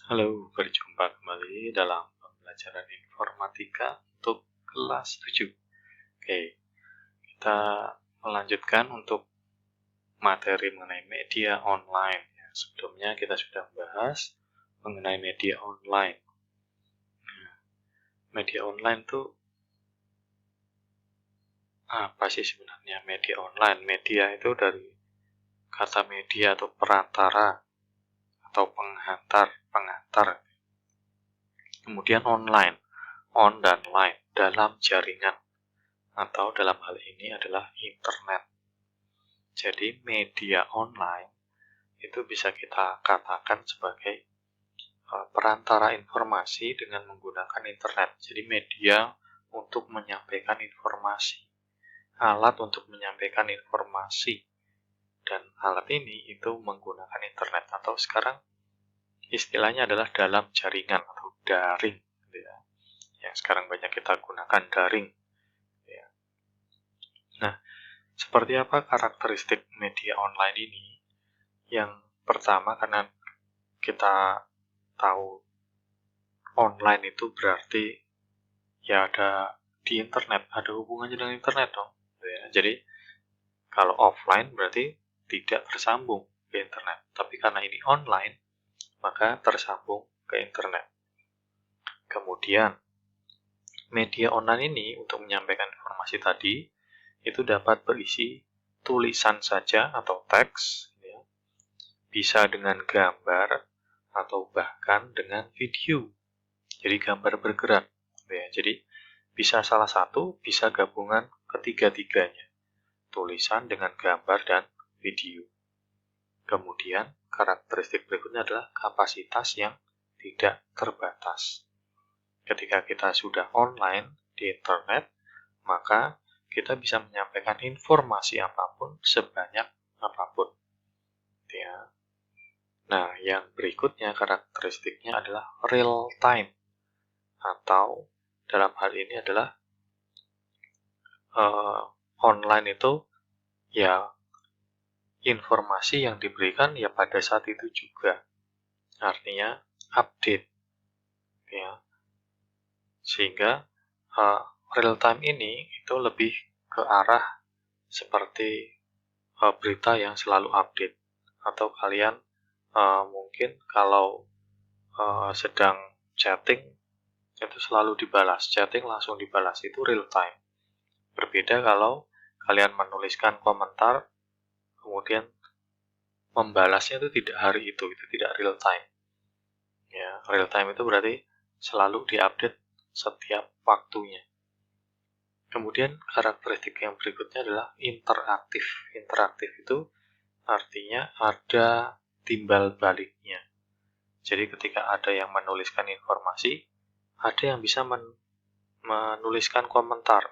Halo, berjumpa kembali dalam pembelajaran informatika untuk kelas 7. Oke, kita melanjutkan untuk materi mengenai media online. Sebelumnya kita sudah membahas mengenai media online. Media online itu apa sih sebenarnya media online? Media itu dari kata media atau perantara atau pengantar. Kemudian online, on dan line, dalam jaringan. Atau dalam hal ini adalah internet. Jadi media online itu bisa kita katakan sebagai perantara informasi dengan menggunakan internet. Jadi media untuk menyampaikan informasi, alat untuk menyampaikan informasi. Dan alat ini itu menggunakan internet atau sekarang istilahnya adalah dalam jaringan atau daring. Yang sekarang banyak kita gunakan daring. Nah, seperti apa karakteristik media online ini? Yang pertama, karena kita tahu online itu berarti ya ada di internet, ada hubungannya dengan internet dong. Jadi kalau offline berarti tidak tersambung ke internet. Tapi karena ini online, maka tersambung ke internet. Kemudian, media online ini untuk menyampaikan informasi tadi, itu dapat berisi tulisan saja atau teks, bisa dengan gambar, atau bahkan dengan video. Jadi gambar bergerak. Jadi bisa salah satu, bisa gabungan ketiga-tiganya. Tulisan dengan gambar dan video. Kemudian karakteristik berikutnya adalah kapasitas yang tidak terbatas. Ketika kita sudah online di internet, maka kita bisa menyampaikan informasi apapun sebanyak apapun. Nah, yang berikutnya karakteristiknya adalah real time. Atau dalam hal ini adalah online itu ya informasi yang diberikan ya pada saat itu juga. Artinya update. Sehingga real time ini itu lebih ke arah seperti berita yang selalu update. Atau kalian mungkin kalau sedang chatting itu selalu dibalas. Chatting langsung dibalas, itu real time. Berbeda kalau kalian menuliskan komentar, kemudian membalasnya itu tidak hari itu tidak real time. Real time itu berarti selalu diupdate setiap waktunya. Kemudian karakteristik yang berikutnya adalah interaktif. Interaktif itu artinya ada timbal baliknya. Jadi ketika ada yang menuliskan informasi, ada yang bisa menuliskan komentar.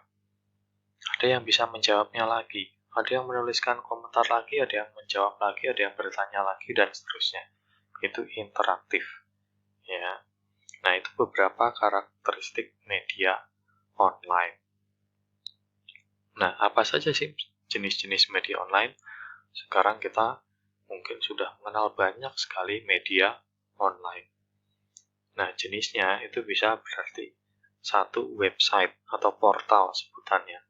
Ada yang bisa menjawabnya lagi. Ada yang menuliskan komentar lagi, ada yang menjawab lagi, ada yang bertanya lagi, dan seterusnya. Itu interaktif. Nah, itu beberapa karakteristik media online. Nah, apa saja sih jenis-jenis media online? Sekarang kita mungkin sudah mengenal banyak sekali media online. Nah, jenisnya itu bisa berarti satu website atau portal sebutannya.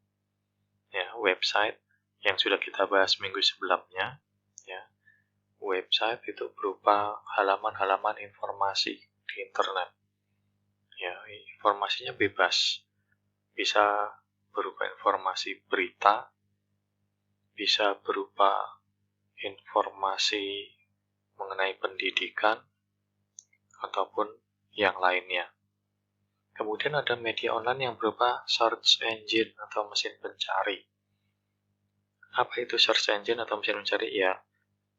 Website yang sudah kita bahas minggu sebelumnya. Website itu berupa halaman-halaman informasi di internet. Informasinya bebas. Bisa berupa informasi berita, bisa berupa informasi mengenai pendidikan, ataupun yang lainnya. Kemudian ada media online yang berupa search engine atau mesin pencari. Apa itu search engine atau mesin pencari? Ya,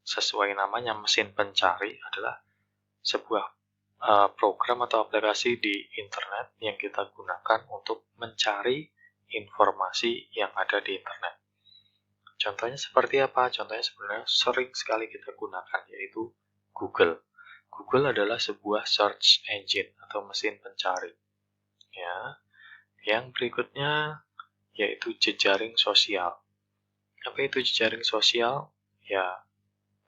sesuai namanya, mesin pencari adalah sebuah program atau aplikasi di internet yang kita gunakan untuk mencari informasi yang ada di internet. Contohnya seperti apa? Contohnya sebenarnya sering sekali kita gunakan, yaitu Google. Google adalah sebuah search engine atau mesin pencari. Yang berikutnya yaitu jejaring sosial. Apa itu jejaring sosial? Ya,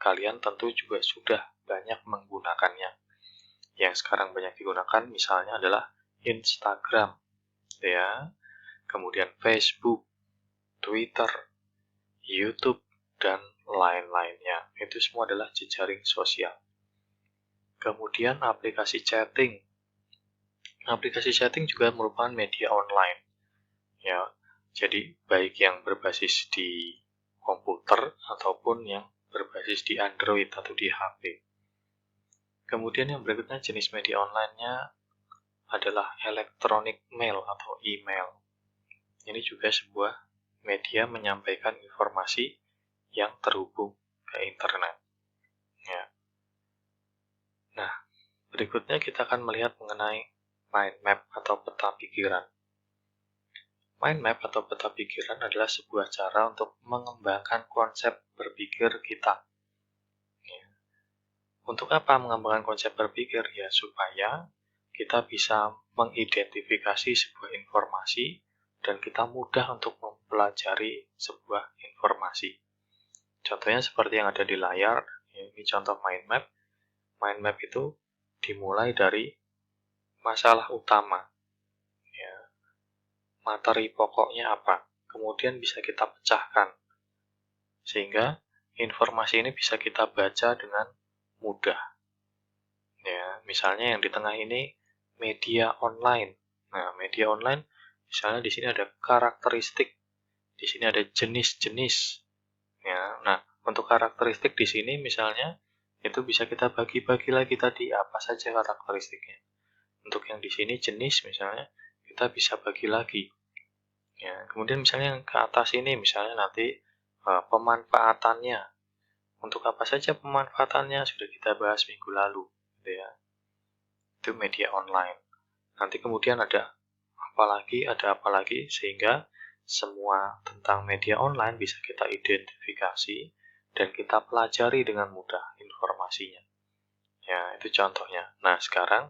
kalian tentu juga sudah banyak menggunakannya. Yang sekarang banyak digunakan misalnya adalah Instagram, ya, kemudian Facebook, Twitter, YouTube, dan lain-lainnya. Itu semua adalah jejaring sosial. Kemudian aplikasi chatting. Aplikasi chatting juga merupakan media online. Ya, jadi baik yang berbasis di komputer ataupun yang berbasis di Android atau di HP. Kemudian yang berikutnya jenis media online-nya adalah electronic mail atau email. Ini juga sebuah media menyampaikan informasi yang terhubung ke internet. Ya. Nah, berikutnya kita akan melihat mengenai mind map atau peta pikiran. Mind map atau peta pikiran adalah sebuah cara untuk mengembangkan konsep berpikir kita. Ya. Untuk apa mengembangkan konsep berpikir? Ya, supaya kita bisa mengidentifikasi sebuah informasi dan kita mudah untuk mempelajari sebuah informasi. Contohnya seperti yang ada di layar, ini contoh mind map. Mind map itu dimulai dari masalah utama, ya, materi pokoknya apa, kemudian bisa kita pecahkan, sehingga informasi ini bisa kita baca dengan mudah. Ya, misalnya yang di tengah ini media online. Nah, media online, misalnya di sini ada karakteristik, di sini ada jenis-jenis. Ya, nah untuk karakteristik di sini misalnya itu bisa kita bagi-bagi lagi tadi apa saja karakteristiknya. Untuk yang di sini jenis misalnya kita bisa bagi lagi. Ya, kemudian misalnya yang ke atas ini misalnya nanti pemanfaatannya. Untuk apa saja pemanfaatannya sudah kita bahas minggu lalu, gitu ya. Itu media online. Nanti kemudian ada apa lagi, sehingga semua tentang media online bisa kita identifikasi dan kita pelajari dengan mudah informasinya. Ya, itu contohnya. Nah, sekarang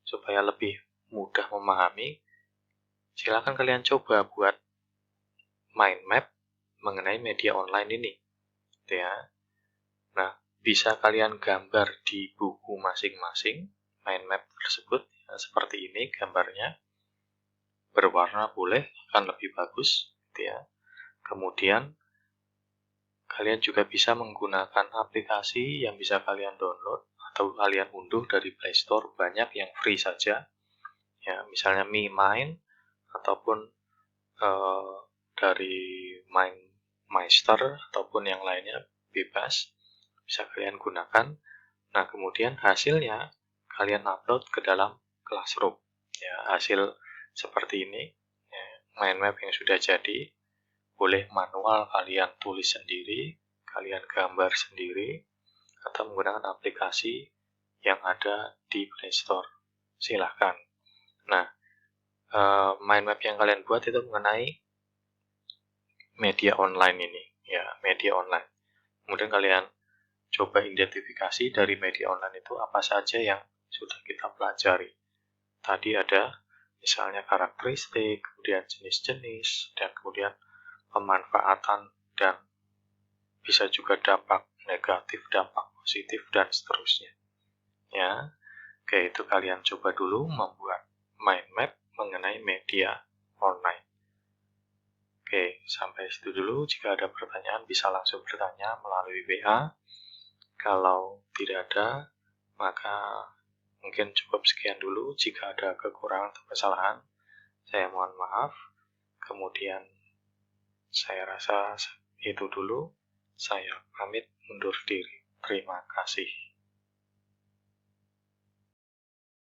supaya lebih mudah memahami, silakan kalian coba buat mind map mengenai media online ini. Ya. Nah, bisa kalian gambar di buku masing-masing mind map tersebut, ya, seperti ini gambarnya. Berwarna boleh, akan lebih bagus, gitu ya. Kemudian kalian juga bisa menggunakan aplikasi yang bisa kalian download atau kalian unduh dari Play Store, banyak yang free saja. Ya, misalnya MiMind ataupun dari MindMeister ataupun yang lainnya bebas bisa kalian gunakan. Nah, kemudian hasilnya kalian upload ke dalam Classroom. Ya, hasil seperti ini, ya, mind map yang sudah jadi, boleh manual kalian tulis sendiri, kalian gambar sendiri, atau menggunakan aplikasi yang ada di Play Store. Silahkan. Nah, mind map yang kalian buat itu mengenai media online ini, ya, media online. Kemudian kalian coba identifikasi dari media online itu apa saja yang sudah kita pelajari. Tadi ada misalnya karakteristik, kemudian jenis-jenis, dan kemudian pemanfaatan, dan bisa juga dampak negatif, dampak positif, dan seterusnya. Ya, oke, itu kalian coba dulu membuat mind map mengenai media online. Oke, sampai situ dulu. Jika ada pertanyaan, bisa langsung bertanya melalui WA. Kalau tidak ada, maka mungkin cukup sekian dulu. Jika ada kekurangan atau kesalahan, saya mohon maaf. Kemudian, saya rasa itu dulu. Saya pamit undur diri. Terima kasih.